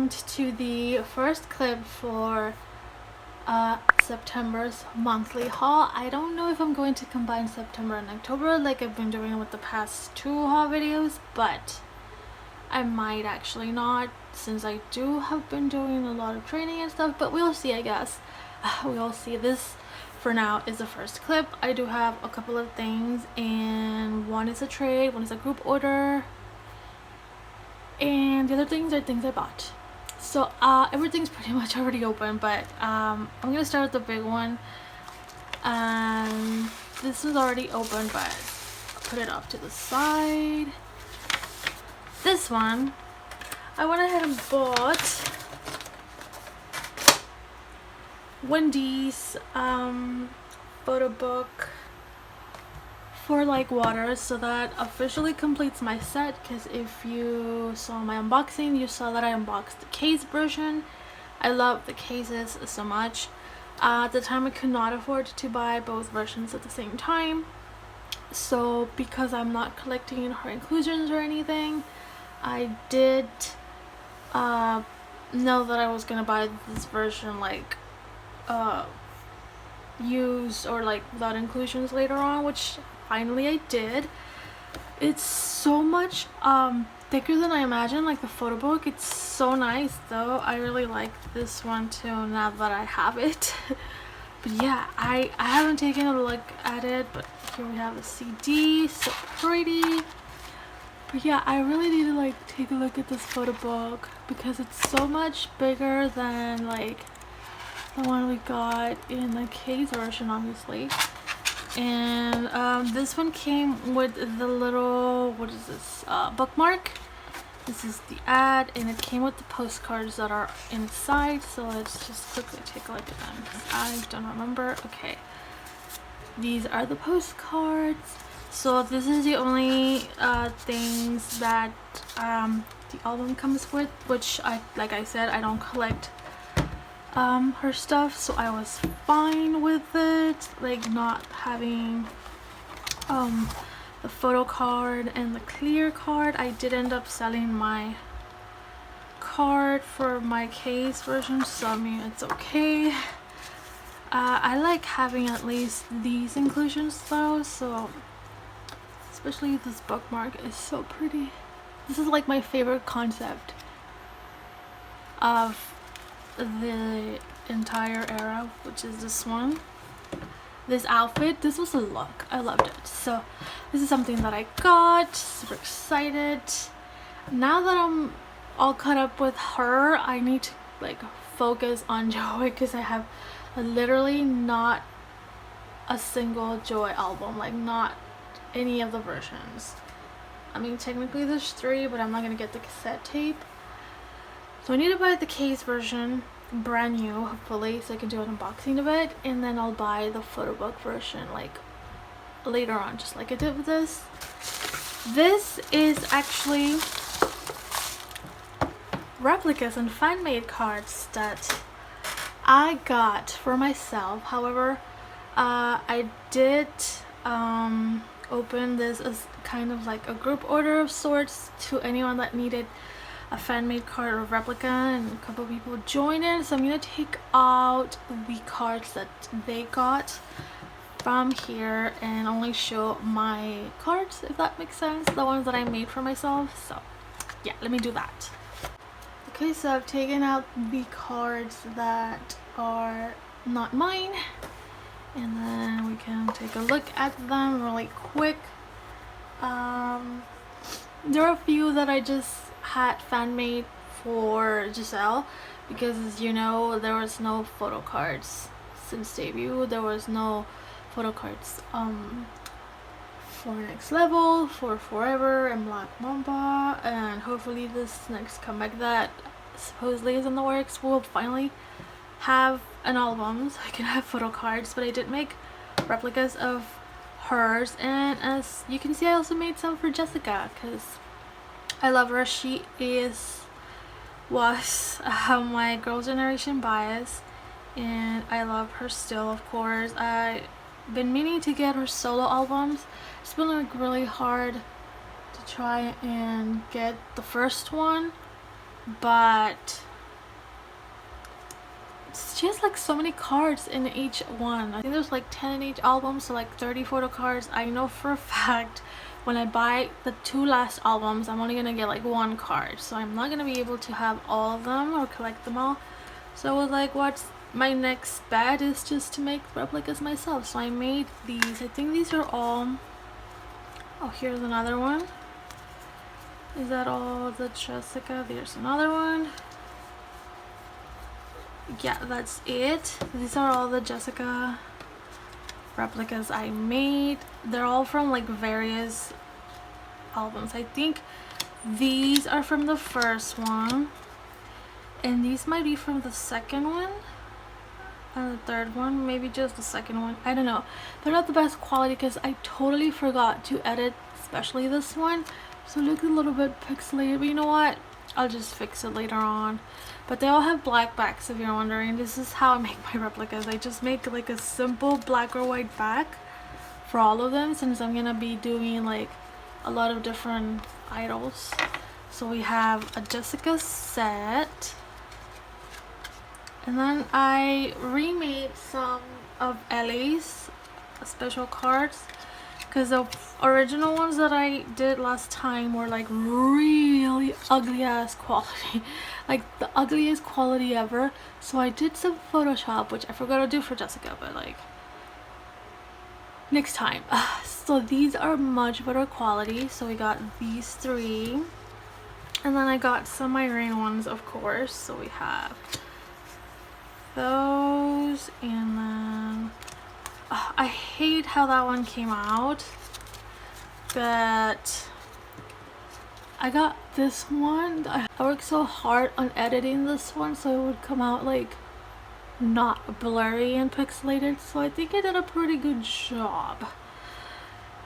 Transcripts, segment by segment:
welcomed to the first clip for September's monthly haul. I don't know if I'm going to combine September and October like I've been doing with the past two haul videos, but I might actually not, since I have been doing a lot of training and stuff, but we'll see, I guess. We'll see. This for now is the first clip. I do have a couple of things, and one is a trade, one is a group order, and the other things are things I bought. So everything's pretty much already open, but I'm gonna start with the big one. And this was already open, but I'll put it off to the side. This one I went ahead and bought Wendy's photo book for like water, so that officially completes my set, because if you saw my unboxing, you saw that I unboxed the case version. I love the cases so much. At the time I could not afford to buy both versions at the same time, so because I'm not collecting her inclusions or anything, I did know that I was gonna buy this version like used or like without inclusions later on, which finally I did. It's so much thicker than I imagined, like the photo book. It's so nice though. I really like this one too now that I have it. But yeah, I haven't taken a look at it, but here we have the CD, so pretty. But yeah, I really need to like take a look at this photo book because it's so much bigger than like the one we got in the case version, obviously. And this one came with the little, what is this, bookmark. This is the ad, and it came with the postcards that are inside, so let's just quickly take a look at them. I don't remember. Okay, these are the postcards. So this is the only things that the album comes with, which like I said, I don't collect her stuff, so I was fine with it, like not having the photo card and the clear card. I did end up selling my card for my case version, so I mean it's okay. I like having at least these inclusions though, so especially this bookmark is so pretty. This is like my favorite concept of the entire era, which is this one. This outfit, this was a look. I loved it. So this is something that I got. Super excited. Now that I'm all caught up with her, I need to like focus on Joy, because I have literally not a single Joy album, like not any of the versions. I mean technically there's 3, but I'm not gonna get the cassette tape. So I need to buy the case version, brand new, hopefully, so I can do an unboxing of it, and then I'll buy the photo book version like later on, just like I did with this. This is actually replicas and fan-made cards that I got for myself. However, I did open this as kind of like a group order of sorts to anyone that needed a fan-made card or replica, and a couple of people joined in, so I'm gonna take out the cards that they got from here and only show my cards, if that makes sense, the ones that I made for myself. So yeah, let me do that. Okay, so I've taken out the cards that are not mine, and then we can take a look at them really quick. There are a few that I just had fan made for Giselle, because as you know, there was no photo cards since debut. There was no photo cards for Next Level, for Forever, and Black Mamba, and hopefully this next comeback that supposedly is in the works will finally have an album so I can have photo cards. But I did make replicas of hers, and as you can see, I also made some for Jessica because I love her. She was my Girls' Generation bias, and I love her still, of course. I've been meaning to get her solo albums. It's been like really hard to try and get the first one, but she has like so many cards in each one. I think there's like 10 in each album, so like 30 photo cards. I know for a fact when I buy the 2 last albums, I'm only gonna get like 1 card, so I'm not gonna be able to have all of them or collect them all. So I was like, what's my next bet is just to make replicas myself. So I made these. I think these are all, oh, here's another one. Is that all the Jessica? There's another one. Yeah, that's it. These are all the Jessica replicas I made. They're all from like various albums. I think these are from the first one, and these might be from the second one and the third one, maybe just the second one. I don't know. They're not the best quality because I totally forgot to edit, especially this one, so it looks a little bit pixelated, but you know what, I'll just fix it later on. But they all have black backs, if you're wondering. This is how I make my replicas. I just make like a simple black or white back for all of them, since I'm gonna be doing like a lot of different idols. So we have a Jessica set, and then I remade some of Ellie's special cards, because the original ones that I did last time were like really ugly ass quality, like the ugliest quality ever. So I did some Photoshop, which I forgot to do for Jessica, but like next time. So these are much better quality. So we got these 3, and then I got some Irene ones, of course. So we have those, and then I hate how that one came out, but I got this one. I worked so hard on editing this one so it would come out like not blurry and pixelated, so I think I did a pretty good job.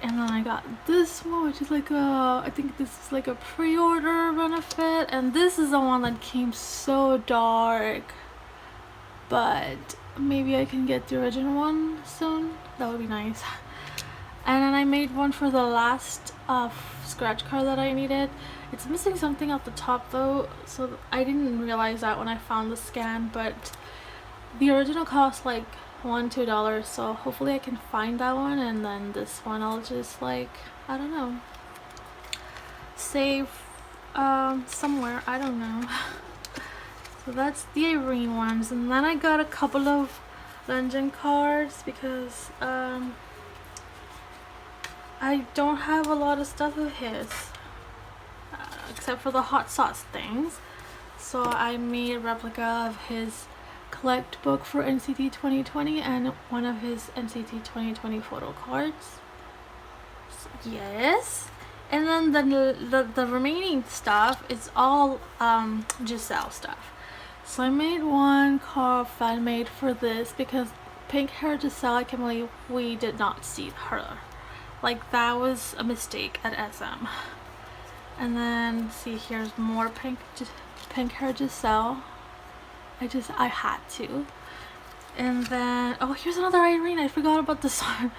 And then I got this one, which is like a, I think this is like a pre-order benefit, and this is the one that came so dark, but maybe I can get the original one soon. That would be nice. And then I made one for the last scratch card that I needed. It's missing something at the top though, so I didn't realize that when I found the scan, but the original cost like $1-2, so hopefully I can find that one, and then this one I'll just like, I don't know, save somewhere, I don't know. So that's the Irene ones, and then I got a couple of Legend cards because I don't have a lot of stuff of his except for the hot sauce things. So I made a replica of his collect book for NCT 2020 and one of his NCT 2020 photo cards. So, yes. And then the remaining stuff is all 𝙁𝙤𝙩 stuff. So I made one card fan made for this because pink hair 𝙁𝙩𝙩, I can't believe we did not see her. Like, that was a mistake at SM. And then see, here's more pink hair 𝙁𝙩𝙩. I had to. And then, oh, here's another Irene. I forgot about this one.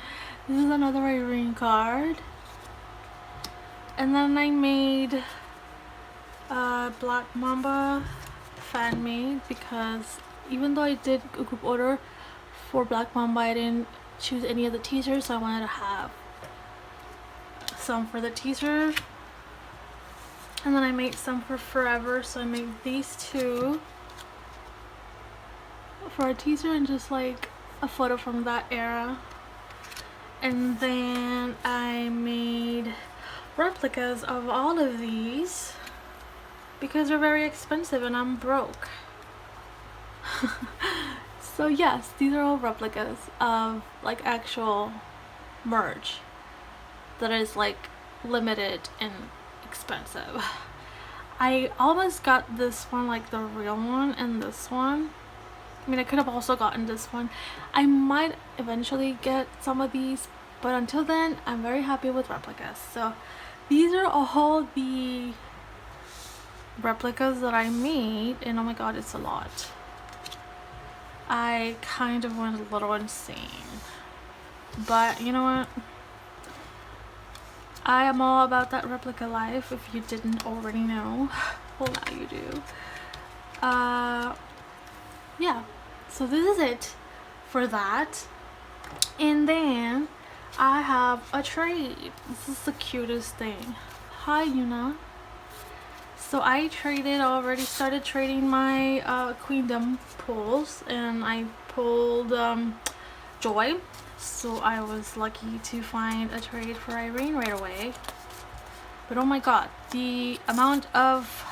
This is another Irene card. And then I made Black Mamba fan made, because even though I did a group order for Black Mamba, I didn't choose any of the teasers, so I wanted to have some for the teaser. And then I made some for Forever, so I made these 2 for a teaser and just like a photo from that era. And then I made replicas of all of these because they're very expensive and I'm broke. So yes, these are all replicas of like actual merch that is like limited and expensive. I almost got this one, like the real one, and this one. I mean, I could have also gotten this one. I might eventually get some of these, but until then I'm very happy with replicas. So these are all the replicas that I made, and oh my god, it's a lot. I kind of went a little insane, but you know what, I am all about that replica life, if you didn't already know. Well, now you do. Yeah, So this is it for that. And then I have a trade. This is the cutest thing. Hi, Yuna. So I already started trading my queendom pulls, and I pulled Joy. So I was lucky to find a trade for Irene right away. But oh my god, the amount of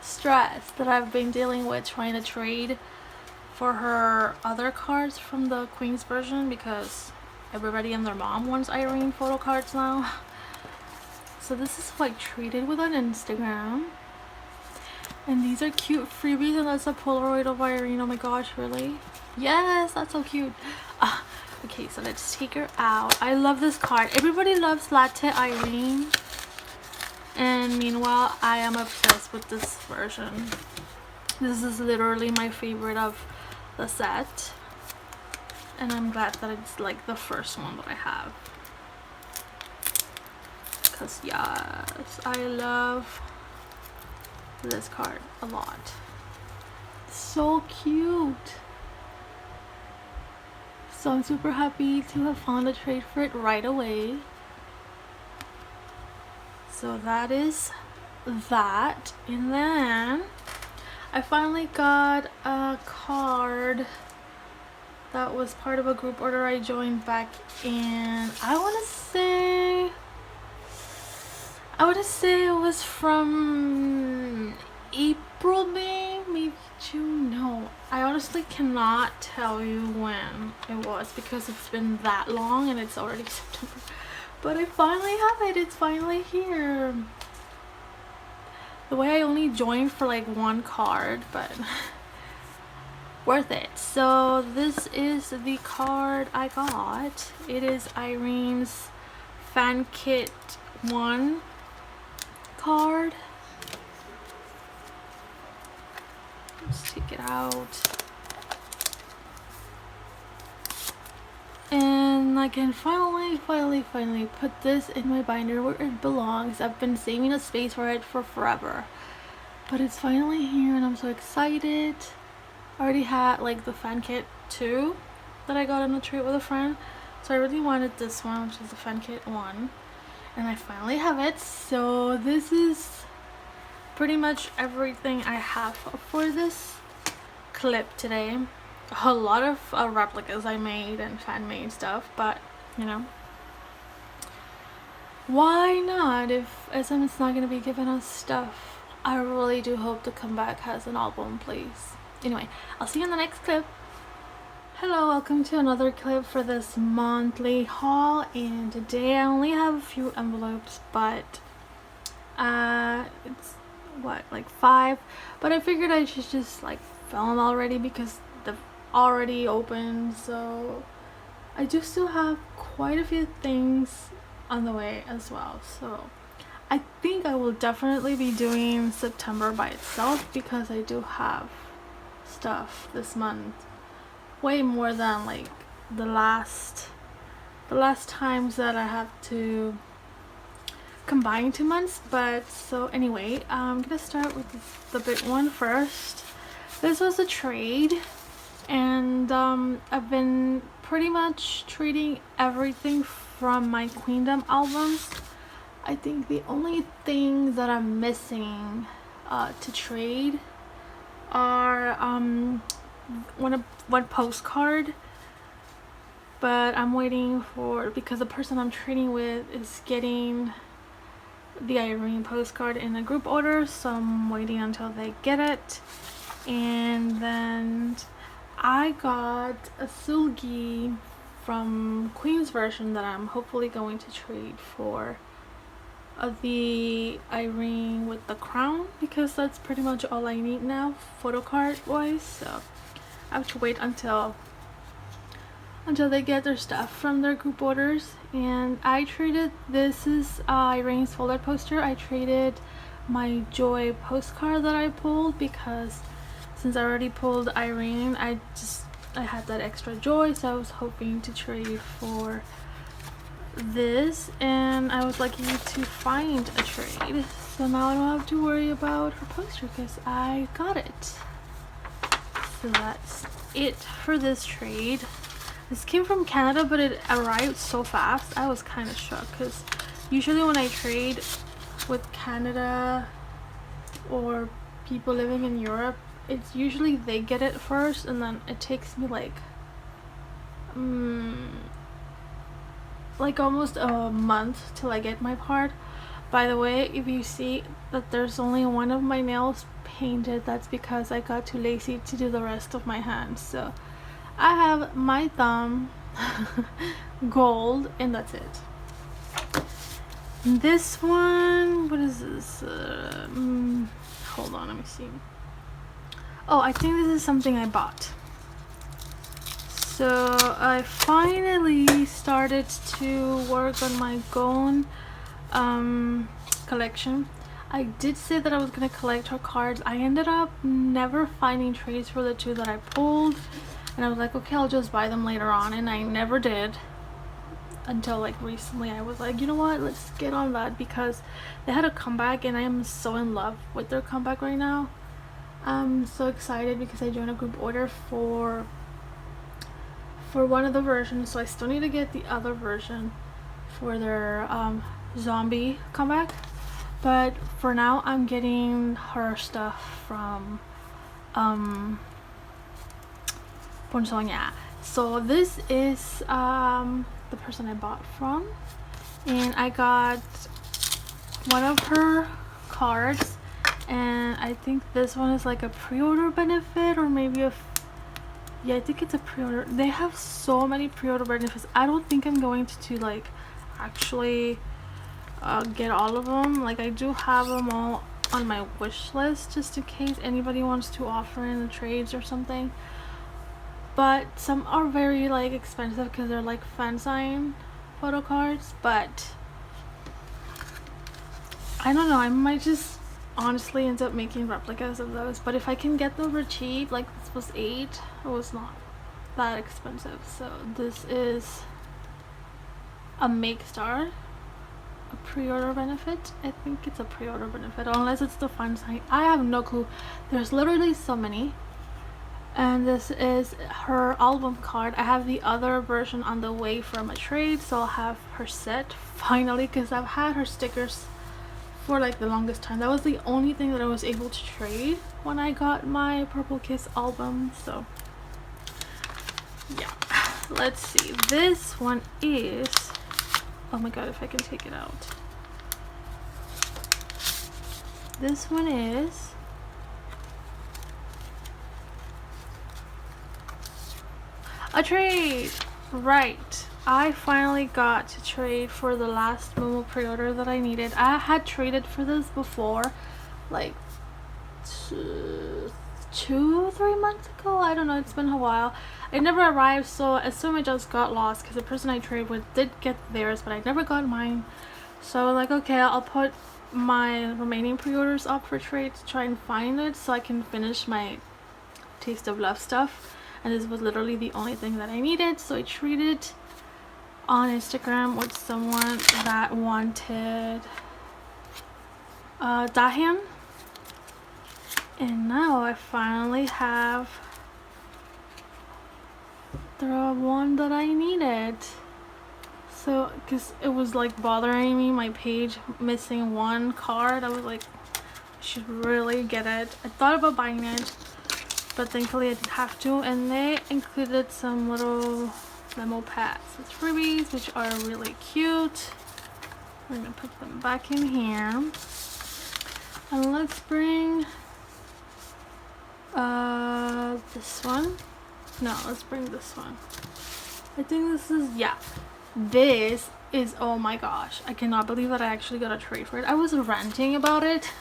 stress that I've been dealing with trying to trade for her other cards from the Queen's version, because everybody and their mom wants Irene photo cards now. So this is what I traded with on Instagram. And these are cute freebies, and that's a Polaroid of Irene. Oh my gosh, really? Yes, that's so cute. Okay, so let's take her out. I love this card. Everybody loves Latte Irene. And meanwhile, I am obsessed with this version. This is literally my favorite of the set. And I'm glad that it's like the first one that I have. Because yes, I love this card a lot. So cute. So I'm super happy to have found a trade for it right away. So that is that. And then I finally got a card that was part of a group order I joined back in, I want to say it was from April, maybe June. No, I honestly cannot tell you when it was because it's been that long and it's already September. But I finally have it. It's finally here. The way I only joined for like one card, but worth it. So this is the card I got. It is Irene's Fan Kit 1 card. Let's take it out. And I can finally put this in my binder where it belongs. I've been saving a space for it for forever. But it's finally here and I'm so excited. I already had like the Fan Kit 2 that I got in a trade with a friend. So I really wanted this one, which is the Fan Kit 1. And I finally have it. So this is pretty much everything I have for this clip today. A lot of replicas I made and fan made stuff, but you know, why not? If SM is not going to be giving us stuff, I really do hope to come back as an album, please. Anyway, I'll see you in the next clip. Hello, welcome to another clip for this monthly haul, and today I only have a few envelopes, but it's what, like 5, but I figured I should just like film already because they've already opened. So I do still have quite a few things on the way as well, so I think I will definitely be doing September by itself because I do have stuff this month, way more than like the last times that I have to combine 2 months. But so anyway, I'm gonna start with the big one first. This was a trade, and I've been pretty much trading everything from my Queendom albums. I think the only thing that I'm missing to trade are one postcard, but I'm waiting for, because the person I'm trading with is getting the Irene postcard in a group order, so I'm waiting until they get it. And then I got a 𝙁𝙤𝙩𝙪 from Queen's version that I'm hopefully going to trade for the Irene with the crown, because that's pretty much all I need now photo card wise. So I have to wait until they get their stuff from their group orders. And I traded, this is Irene's folder poster. I traded my Joy postcard that I pulled because since I already pulled Irene, I had that extra Joy, so I was hoping to trade for this, and I was lucky to find a trade. So now I don't have to worry about her poster because I got it. So that's it for this trade. This came from Canada, but it arrived so fast. I was kind of shocked because usually when I trade with Canada or people living in Europe, it's usually they get it first, and then it takes me like almost a month till I get my part. By the way, if you see that there's only one of my nails painted, that's because I got too lazy to do the rest of my hands. So I have my thumb gold, and that's it. This one, what is this? Hold on, let me see. Oh, I think this is something I bought. So I finally started to work on my goeun collection. I did say that I was going to collect her cards. I ended up never finding trades for the two that I pulled, and I was like, okay, I'll just buy them later on, and I never did until like recently. I was like, you know what, let's get on that because they had a comeback, and I am so in love with their comeback right now. I'm so excited because I joined a group order for one of the versions, so I still need to get the other version for their zombie comeback. But for now, I'm getting her stuff from 𝙁𝙤𝙩'𝙨. So this is the person I bought from, and I got one of her cards, and I think this one is like a pre-order benefit, or maybe yeah, I think it's a pre-order. They have so many pre-order benefits. I don't think I'm going to like actually get all of them. Like, I do have them all on my wish list just in case anybody wants to offer in the trades or something. But some are very like expensive because they're like fan sign photo cards. But I don't know, I might just honestly end up making replicas of those. But if I can get them for cheap, like this was $8, it was not that expensive. So this is a make star, a pre-order benefit. I think it's a pre-order benefit, unless it's the fan sign. I have no clue. There's literally so many. And this is her album card. I have the other version on the way from a trade, so I'll have her set finally, because I've had her stickers for like the longest time. That was the only thing that I was able to trade when I got my Purple Kiss album. So yeah, let's see. This one is, oh my god, if I can take it out. This one is a trade. Right, I finally got to trade for the last Momo pre-order that I needed. I had traded for this before, like 2-3 months ago. I don't know, it's been a while. It never arrived, so I assume it just got lost because the person I traded with did get theirs, but I never got mine. So I was like, okay, I'll put my remaining pre-orders up for trade to try and find it so I can finish my Taste of Love stuff. And this was literally the only thing that I needed, so I traded on Instagram with someone that wanted 𝙁𝙤𝙩'𝙨, and now I finally have the one that I needed. So because it was like bothering me, my page missing one card, I was like, I should really get it. I thought about buying it, but thankfully I didn't have to, and they included some little memo pads with freebies, which are really cute. We're gonna put them back in here, and let's bring this one. No, let's bring this one. I think this is, yeah, this is, oh my gosh, I cannot believe that I actually got a trade for it. I was ranting about it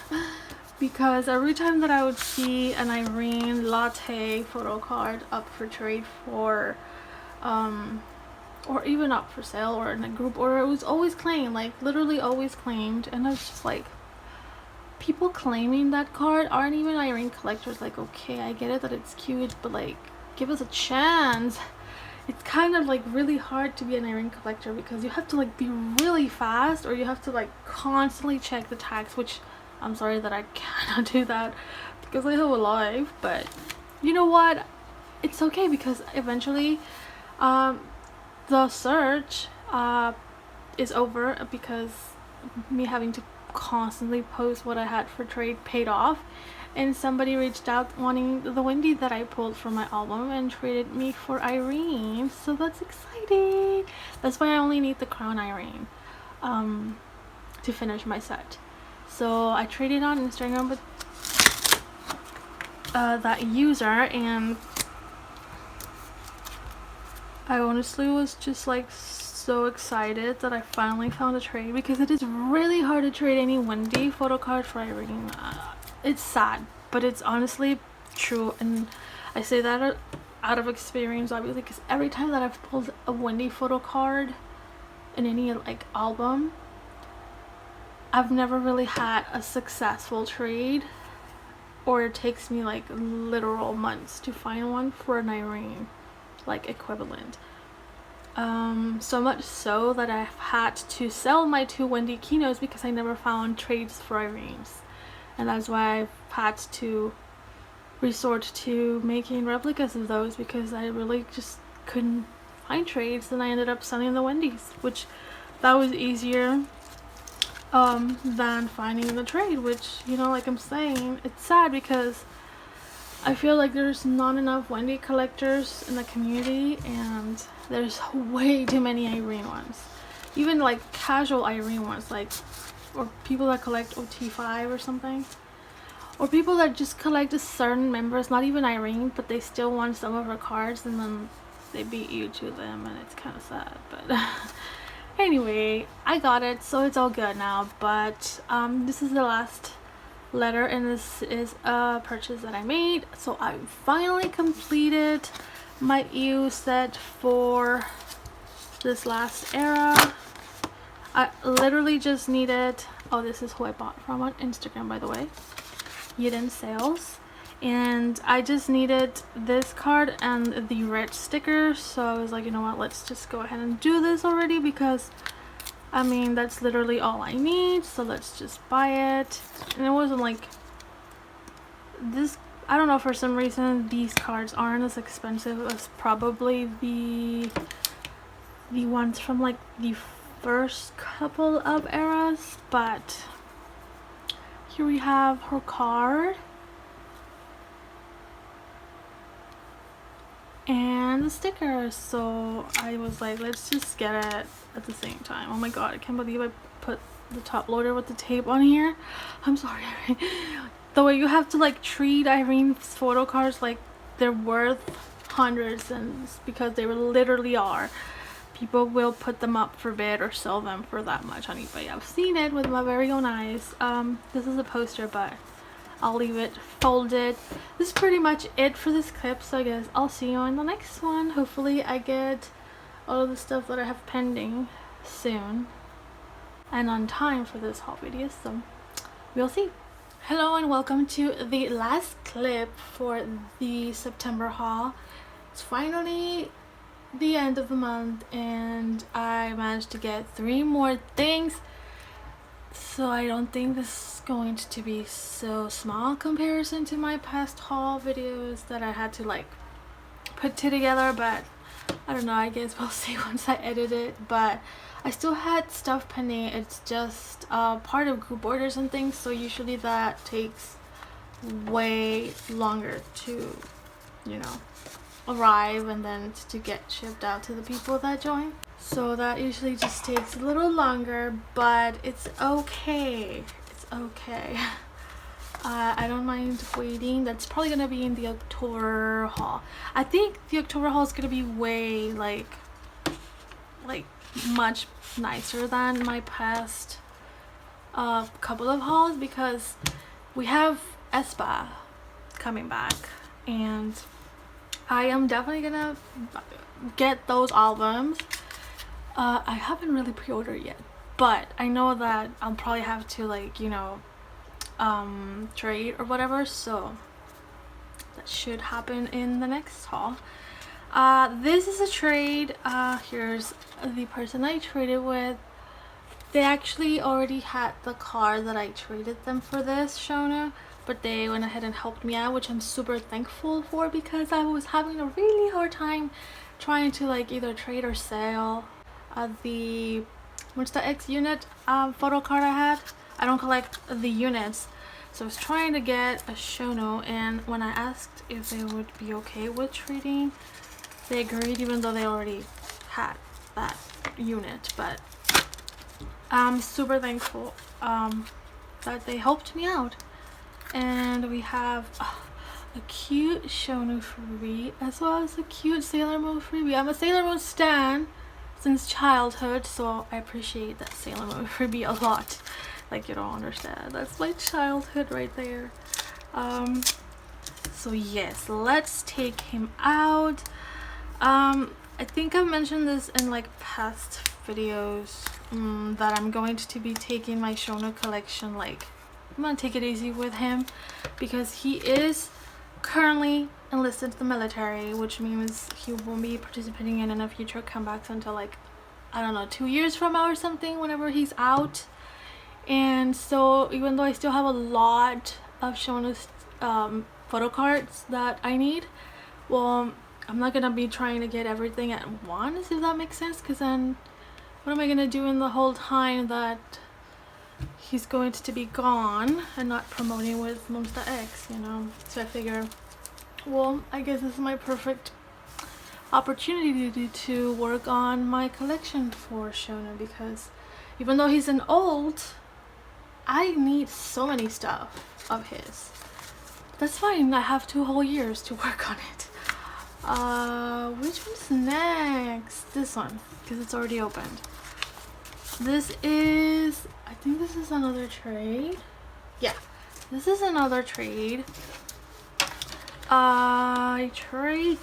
because every time that I would see an Irene latte photo card up for trade for or even up for sale or in a group order, it was always claimed, like literally always claimed, and I was just like, people claiming that card aren't even Irene collectors. Like, okay, I get it that it's cute, but like, give us a chance. It's kind of like really hard to be an Irene collector because you have to like be really fast, or you have to like constantly check the tags, which I'm sorry that I cannot do that because I have a life. But you know what, it's okay because eventually the search is over because me having to constantly post what I had for trade paid off, and somebody reached out wanting the Wendy that I pulled from my album and traded me for Irene, so that's exciting. That's why I only need the crown Irene to finish my set. So I traded on Instagram with that user, and I honestly was just like so excited that I finally found a trade, because it is really hard to trade any Wendy photo card for Irene. It's sad, but it's honestly true, and I say that out of experience, obviously, because every time that I've pulled a Wendy photo card in any like album, I've never really had a successful trade, or it takes me like literal months to find one for an Irene like equivalent. So much so that I've had to sell my 2 Wendy Kinos because I never found trades for Irenes, and that's why I've had to resort to making replicas of those, because I really just couldn't find trades, and I ended up selling the Wendy's, which that was easier than finding the trade, which, you know, like I'm saying, it's sad because I feel like there's not enough Wendy collectors in the community, and there's way too many Irene ones, even like casual Irene ones, like, or people that collect OT5 or something, or people that just collect a certain members, not even Irene, but they still want some of her cards, and then they beat you to them, and it's kind of sad. But anyway, I got it, so it's all good now. But this is the last letter, and this is a purchase that I made. So I finally completed my EU set for this last era. I literally just needed, oh, this is who I bought from on Instagram, by the way, Hidden Sales, and I just needed this card and the red sticker, so I was like, you know what, let's just go ahead and do this already, because I mean, that's literally all I need, so let's just buy it. And it wasn't like this, I don't know, for some reason these cards aren't as expensive as probably the ones from like the first couple of eras. But here we have her card and the sticker, so I was like, let's just get it at the same time. Oh my god, I can't believe I put the top loader with the tape on here. I'm sorry. The way you have to like treat Irene's photo cards like they're worth hundreds, and it's because they literally are. People will put them up for bid or sell them for that much on eBay. I've seen it with my very own eyes. This is a poster, but I'll leave it folded. This is pretty much it for this clip, so I guess I'll see you on the next one. Hopefully I get all of the stuff that I have pending soon and on time for this haul video, so we'll see. Hello and welcome to the last clip for the September haul. It's finally the end of the month, and I managed to get 3 more things, so I don't think this is going to be so small in comparison to my past haul videos that I had to like put together. But I don't know, I guess we'll see once I edit it. But I still had stuff pending. It's just part of group orders and things, so usually that takes way longer to, you know, arrive and then to get shipped out to the people that join. So that usually just takes a little longer, but it's okay. It's okay. I don't mind waiting. That's probably gonna be in the October haul. I think the October haul is gonna be way like much nicer than my past couple of hauls, because we have 𝙁𝙤𝙩 coming back, and I am definitely gonna get those albums. I haven't really pre-ordered yet, but I know that I'll probably have to, like, you know, trade or whatever, so that should happen in the next haul. This is a trade. Here's the person I traded with. They actually already had the card that I traded them for this, Shona. but they went ahead and helped me out, which I'm super thankful for, because I was having a really hard time trying to like either trade or sell the 𝙁𝙤𝙀𝙀 unit photo card I had. I don't collect the units, so I was trying to get a 𝙁𝙤𝙀, and when I asked if they would be okay with trading, they agreed, even though they already had that unit. But I'm super thankful that they helped me out. And we have a cute 𝙁𝙀𝙀 freebie, as well as a cute Sailor Moon freebie. I'm a Sailor Moon stan since childhood, so I appreciate that Sailor Moon freebie a lot. Like, you don't understand, that's my childhood right there. So yes, let's take him out. I think I mentioned this in like past videos, that I'm going to be taking my 𝙁𝙀𝙀 collection, like I'm gonna take it easy with him, because he is currently enlisted to the military, which means he won't be participating in any future comebacks until like, I don't know, 2 years from now or something, whenever he's out. And so even though I still have a lot of 𝙁𝙀𝙀's photo cards that I need, well, I'm not gonna be trying to get everything at once, if that makes sense, because then what am I gonna do in the whole time that he's going to be gone and not promoting with Monster X, you know? So I figure, well, I guess this is my perfect opportunity to work on my collection for 𝙁𝙀𝙀, because even though he's an old, I need so many stuff of his. That's fine, I have 2 whole years to work on it. Which one's next? This one, because it's already opened. This is, I think this is another trade. Yeah, this is another trade. I traded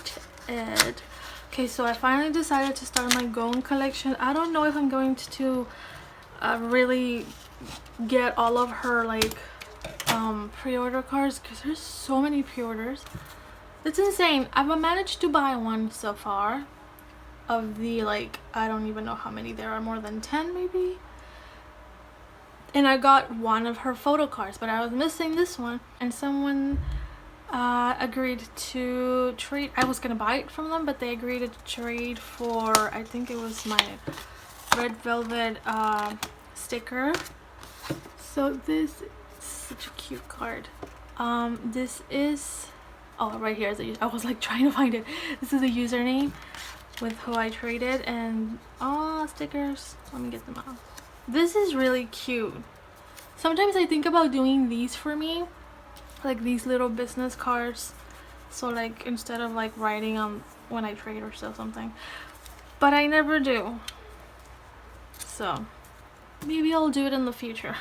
it. Okay, so I finally decided to start my goeun collection. I don't know if I'm going to really get all of her like pre-order cards, because there's so many pre-orders. It's insane. I've managed to buy one so far of the, like, I don't even know how many there are, more than 10 maybe. And I got one of her photo cards, but I was missing this one, and someone agreed to trade. I was gonna buy it from them, but they agreed to trade for, I think it was my red velvet sticker. So this is such a cute card. This is, oh, right here is I was like trying to find it. This is a username with who I traded, and stickers, let me get them out. This is really cute. Sometimes I think about doing these for me, like these little business cards, so like instead of like writing on when I trade or sell something, but I never do. So maybe I'll do it in the future.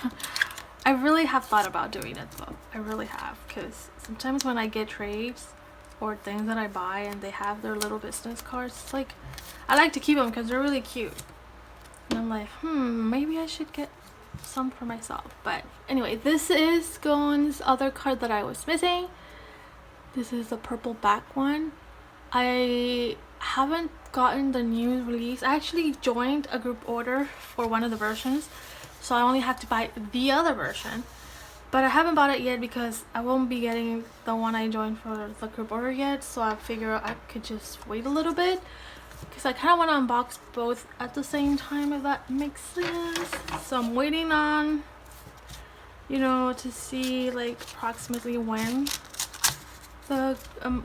I really have thought about doing it though. I really have, because sometimes when I get trades or things that I buy and they have their little business cards, it's like I like to keep them because they're really cute, and I'm like, maybe I should get some for myself. But anyway, this is goeun's other card that I was missing. This is the purple back one. I haven't gotten the new release. I actually joined a group order for one of the versions, so I only have to buy the other version, but I haven't bought it yet because I won't be getting the one I joined for the group order yet. So I figure I could just wait a little bit, because I kind of want to unbox both at the same time, if that makes sense. So I'm waiting on, you know, to see like approximately when the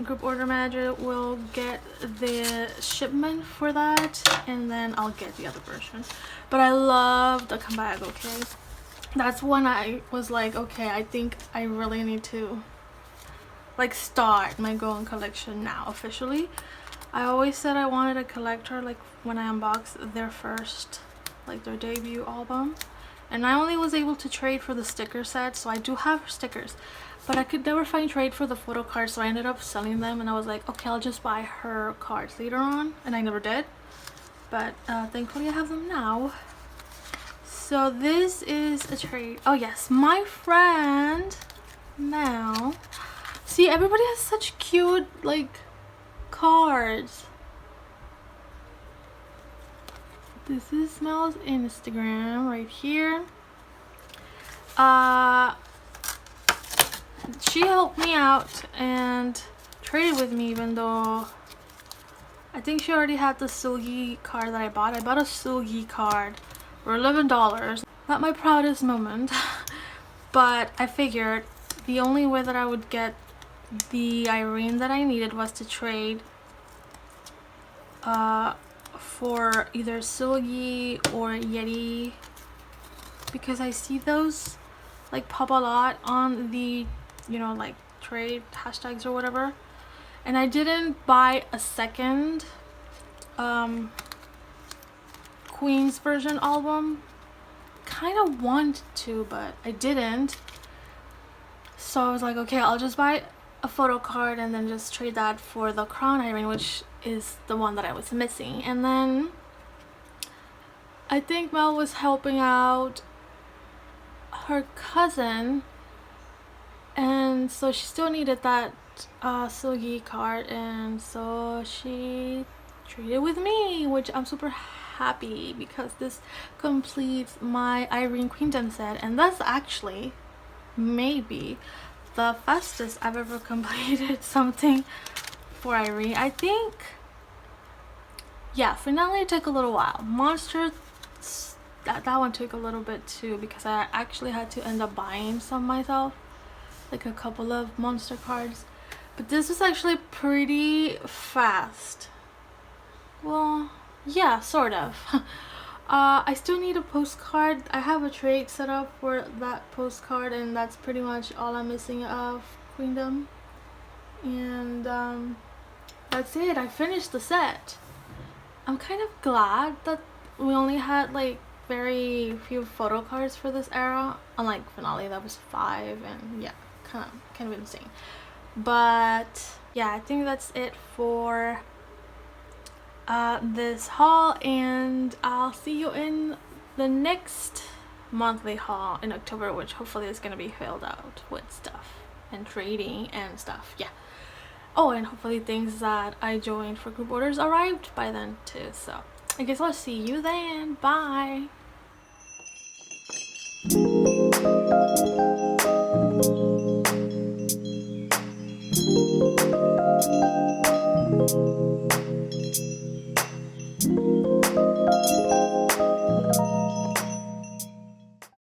group order manager will get the shipment for that, and then I'll get the other version. But I love the comeback. Okay, that's when I was like, okay, I think I really need to like start my goeun collection now officially. I always said I wanted a collector, like when I unboxed their first, like their debut album, and I only was able to trade for the sticker set, so I do have stickers, but I could never find trade for the photo cards, so I ended up selling them, and I was like, okay, I'll just buy her cards later on, and I never did. But thankfully I have them now. So this is a trade. Oh yes, my friend Mel. See, everybody has such cute like cards. This is Mel's Instagram right here. she helped me out and traded with me, even though I think she already had the 𝙁𝙤 card that I bought. I bought a 𝙁𝙤 card for $11. Not my proudest moment, but I figured the only way that I would get the 𝙁𝙤 that I needed was to trade for either 𝙁𝙤 or Yeti, because I see those like pop a lot on the, you know, like trade hashtags or whatever. And I didn't buy a second Queen's version album. Kind of want to, but I didn't. So I was like, okay, I'll just buy a photo card and then just trade that for the crown 𝙁𝙤, which is the one that I was missing. And then I think Mel was helping out her cousin, and so she still needed that 𝙁𝙤 card, and so she traded with me, which I'm super happy because this completes my 𝙁𝙤 queendom set, and that's actually maybe the fastest I've ever completed something for 𝙁𝙤. I think, yeah, finale took a little while. Monster, that one took a little bit too, because I actually had to end up buying some myself, like a couple of monster cards. But this was actually pretty fast. Well, yeah, sort of. I still need a postcard. I have a trade set up for that postcard, and that's pretty much all I'm missing of Queendom. And that's it. I finished the set. I'm kind of glad that we only had like very few photo cards for this era, unlike finale that was 5, and yeah, kind of insane. But yeah, I think that's it for this haul, and I'll see you in the next monthly haul in October, which hopefully is gonna be filled out with stuff and trading and stuff. Yeah. Oh, and hopefully things that I joined for group orders arrived by then too. So I guess I'll see you then. Bye.